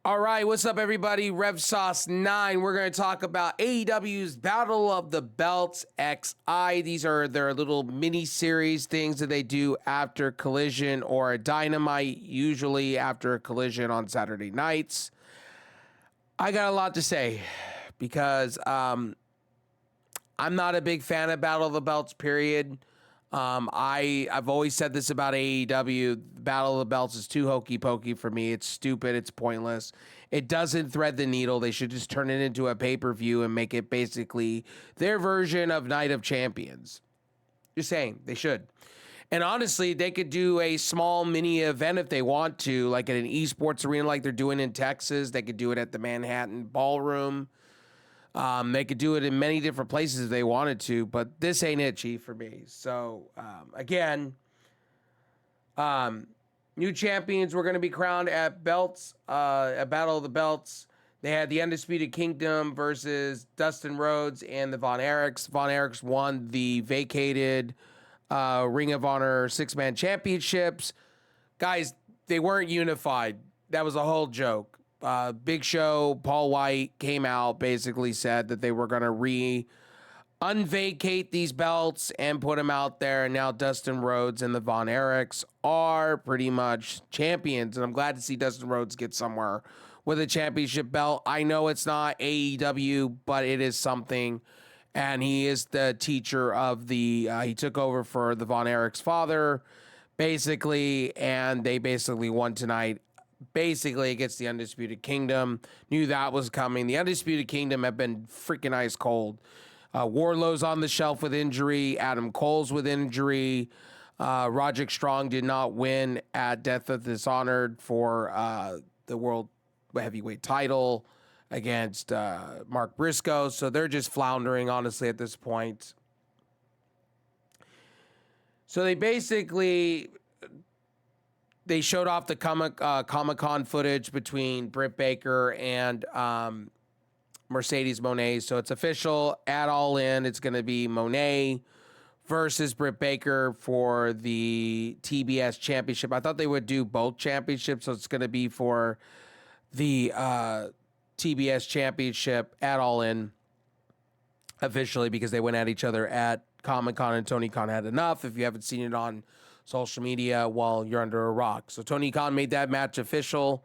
All right, what's up, everybody? Rev Sauce 9. We're going to talk about AEW's Battle of the Belts XI. These are their little mini-series things that they do after Collision or Dynamite, usually after a Collision on Saturday nights. I got a lot to say because I'm not a big fan of Battle of the Belts, period. I've always said this about AEW. Battle of the Belts is too hokey pokey for me. It's stupid. It's pointless. It doesn't thread the needle. They should just turn it into a pay-per-view and make it basically their version of Night of Champions. Just saying, they should. And honestly, they could do a small mini event if they want to, like at an esports arena like they're doing in Texas. They could do it at the Manhattan Ballroom. They could do it in many different places if they wanted to, but this ain't it, Chief, for me. So, again, new champions were going to be crowned at Belts, at Battle of the Belts. They had the Undisputed Kingdom versus Dustin Rhodes and the Von Erichs. Von Erichs won the vacated Ring of Honor six-man championships. Guys, they weren't unified. That was a whole joke. Big Show, Paul White came out, basically said that they were going to unvacate these belts and put them out there. And now Dustin Rhodes and the Von Erichs are pretty much champions. And I'm glad to see Dustin Rhodes get somewhere with a championship belt. I know it's not AEW, but it is something. And he is the teacher of he took over for the Von Erichs' father, basically. And they basically won tonight. Basically against the Undisputed Kingdom. Knew that was coming. The Undisputed Kingdom have been freaking ice cold. Wardlow's on the shelf with injury. Adam Cole's with injury. Roderick Strong did not win at Death of Dishonored for the World Heavyweight title against Mark Briscoe. So they're just floundering, honestly, at this point. So they showed off the Comic-Con footage between Britt Baker and Mercedes Moné. So it's official at All In. It's going to be Moné versus Britt Baker for the TBS championship. I thought they would do both championships. So it's going to be for the TBS championship at All In officially because they went at each other at Comic-Con and Tony Khan had enough. If you haven't seen it on social media, while you're under a rock. So Tony Khan made that match official.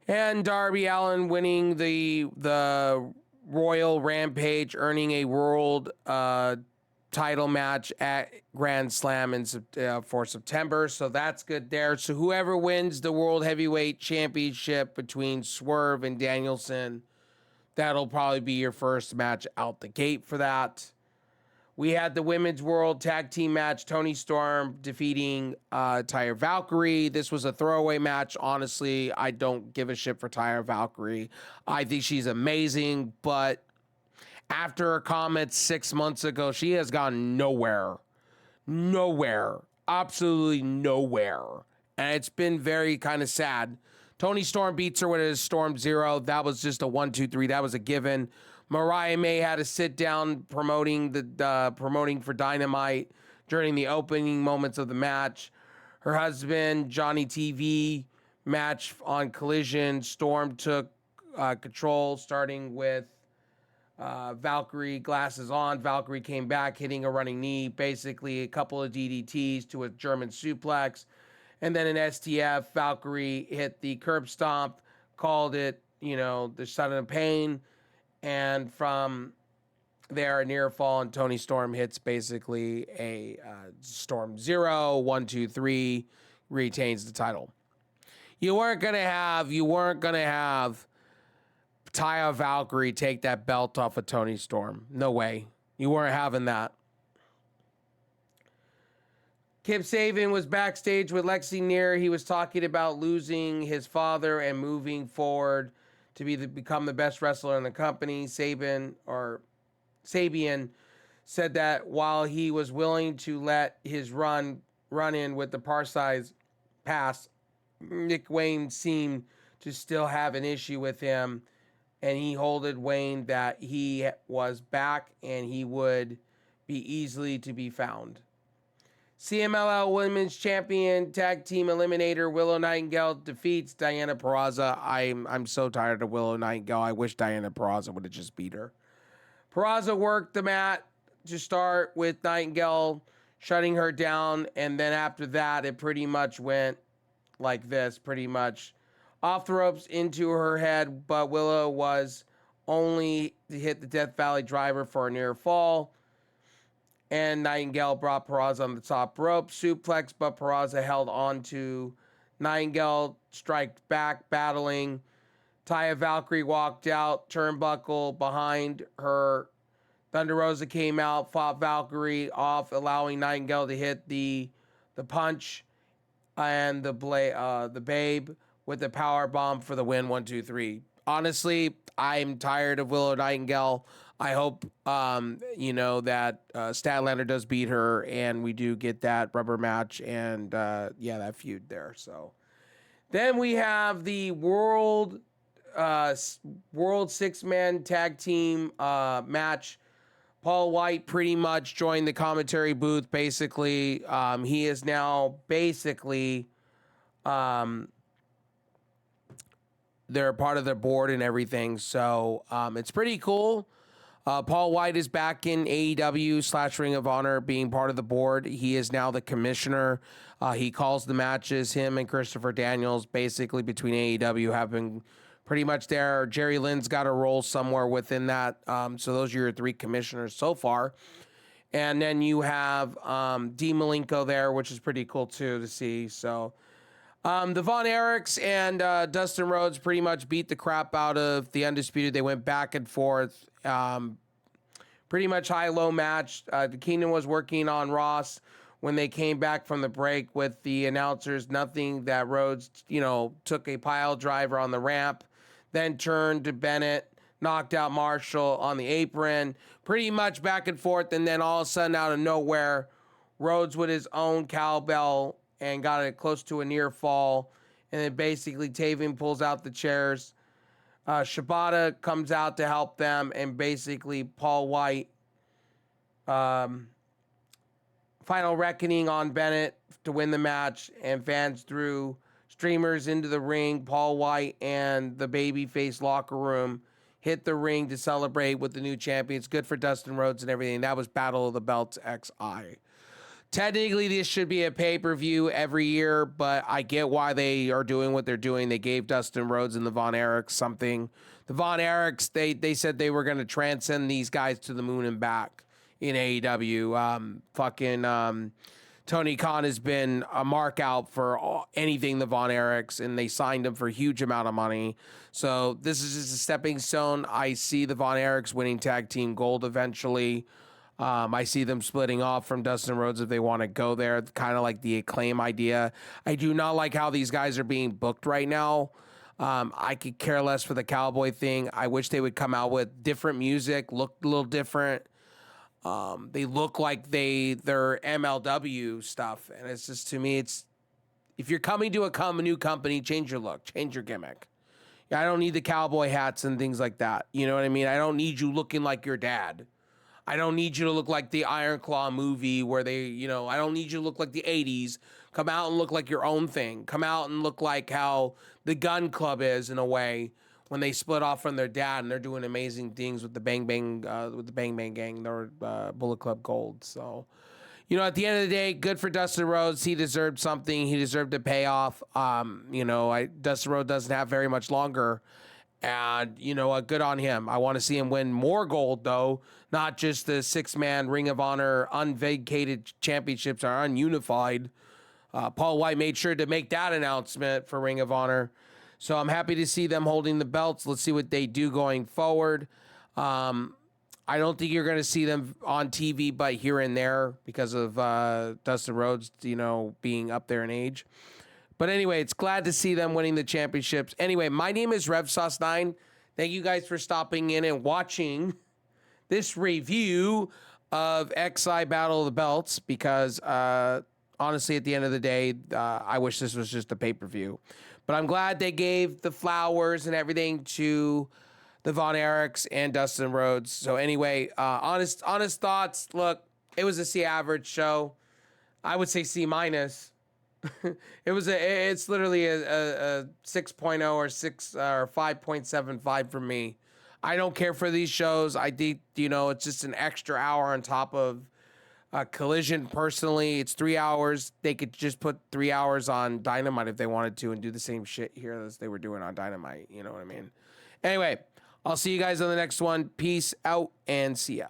And Darby Allin winning the Royal Rampage, earning a world title match at Grand Slam for September. So that's good there. So whoever wins the World Heavyweight Championship between Swerve and Danielson, that'll probably be your first match out the gate for that. We had the Women's World Tag Team match, Toni Storm defeating Taya Valkyrie. This was a throwaway match. Honestly, I don't give a shit for Taya Valkyrie. I think she's amazing, but after her comments 6 months ago, she has gone nowhere. Nowhere. Absolutely nowhere. And it's been very kind of sad. Toni Storm beats her with a Storm Zero. That was just a 1, 2, 3. That was a given. Mariah May had to sit down promoting for Dynamite during the opening moments of the match. Her husband, Johnny TV, match on Collision. Storm took control, starting with Valkyrie, glasses on. Valkyrie came back, hitting a running knee, basically a couple of DDTs to a German suplex. And then in STF, Valkyrie hit the curb stomp, called it, the sudden pain. And from there, a near fall, and Toni Storm hits basically a Storm Zero, 1, 2, 3, retains the title. You weren't gonna have Taya Valkyrie take that belt off of Toni Storm. No way. You weren't having that. Kip Sabian was backstage with Lexi Neer. He was talking about losing his father and moving forward to become the best wrestler in the company. Sabian said that while he was willing to let his run in with the Parsize pass, Nick Wayne seemed to still have an issue with him, and he told Wayne that he was back and he would be easily to be found. CMLL Women's Champion Tag Team Eliminator Willow Nightingale defeats Diana Peraza. I'm so tired of Willow Nightingale. I wish Diana Peraza would have just beat her. Peraza worked the mat to start with Nightingale shutting her down, and then after that, it pretty much went like this, pretty much off the ropes into her head, but Willow was only to hit the Death Valley driver for a near fall. And Nightingale brought Peraza on the top rope, suplex, but Peraza held on to Nightingale, striked back, battling. Taya Valkyrie walked out, turnbuckle behind her. Thunder Rosa came out, fought Valkyrie off, allowing Nightingale to hit the punch and the Babe with the power bomb for the win. 1, 2, 3. Honestly, I'm tired of Willow Nightingale. I hope, that Statlander does beat her and we do get that rubber match and, that feud there. So then we have the World 6-man tag team match. Paul White pretty much joined the commentary booth. Basically, he is now basically, they're part of their board and everything. So it's pretty cool. Paul White is back in AEW / Ring of Honor being part of the board. He is now the commissioner. He calls the matches. Him and Christopher Daniels basically between AEW have been pretty much there. Jerry Lynn's got a role somewhere within that. So those are your 3 commissioners so far. And then you have Dean Malenko there, which is pretty cool too to see. So the Von Erichs and Dustin Rhodes pretty much beat the crap out of the Undisputed. They went back and forth. Pretty much high-low match. The Kingdom was working on Ross when they came back from the break with the announcers. Nothing that Rhodes, took a pile driver on the ramp, then turned to Bennett, knocked out Marshall on the apron. Pretty much back and forth, and then all of a sudden, out of nowhere, Rhodes with his own cowbell and got it close to a near fall. And then basically Taven pulls out the chairs. Shibata comes out to help them, and basically Paul White, final reckoning on Bennett to win the match, and fans threw streamers into the ring. Paul White and the babyface locker room hit the ring to celebrate with the new champions. Good for Dustin Rhodes and everything. That was Battle of the Belts XI. Technically, this should be a pay-per-view every year, but I get why they are doing what they're doing. They gave Dustin Rhodes and the Von Erichs something. The Von Erichs, they said they were going to transcend these guys to the moon and back in AEW. Tony Khan has been a mark out for anything the Von Erichs, and they signed him for a huge amount of money. So this is just a stepping stone. I see the Von Erichs winning tag team gold eventually. I see them splitting off from Dustin Rhodes if they want to go there, kind of like the Acclaim idea. I do not like how these guys are being booked right now. I could care less for the cowboy thing. I wish they would come out with different music, look a little different. They look like they're MLW stuff, and it's just, to me, it's, if you're coming to a new company, change your look, change your gimmick. I don't need the cowboy hats and things like that. You know what I mean? I don't need you looking like your dad. I don't need you to look like the Iron Claw movie where they, I don't need you to look like the 80s. Come out and look like your own thing. Come out and look like how the Gun Club is, in a way, when they split off from their dad and they're doing amazing things with the Bang Bang Gang, their Bullet Club Gold. So, at the end of the day, good for Dustin Rhodes. He deserved something. He deserved a payoff. Dustin Rhodes doesn't have very much longer. And, good on him. I want to see him win more gold, though, not just the 6-man Ring of Honor unvacated championships are ununified. Paul White made sure to make that announcement for Ring of Honor. So I'm happy to see them holding the belts. Let's see what they do going forward. I don't think you're going to see them on TV, but here and there because of Dustin Rhodes, being up there in age. But anyway, it's glad to see them winning the championships. Anyway, my name is RevSauce9. Thank you guys for stopping in and watching this review of XI Battle of the Belts, because honestly, at the end of the day, I wish this was just a pay-per-view. But I'm glad they gave the flowers and everything to the Von Erichs and Dustin Rhodes. So anyway, honest thoughts. Look, it was a C average show. I would say C minus. It's literally a 6.0 or 5.75 for me. I don't care for these shows. I think, it's just an extra hour on top of Collision. Personally, it's 3 hours. They could just put 3 hours on Dynamite if they wanted to and do the same shit here as they were doing on Dynamite. You know what I mean? Anyway, I'll see you guys on the next one. Peace out and see ya.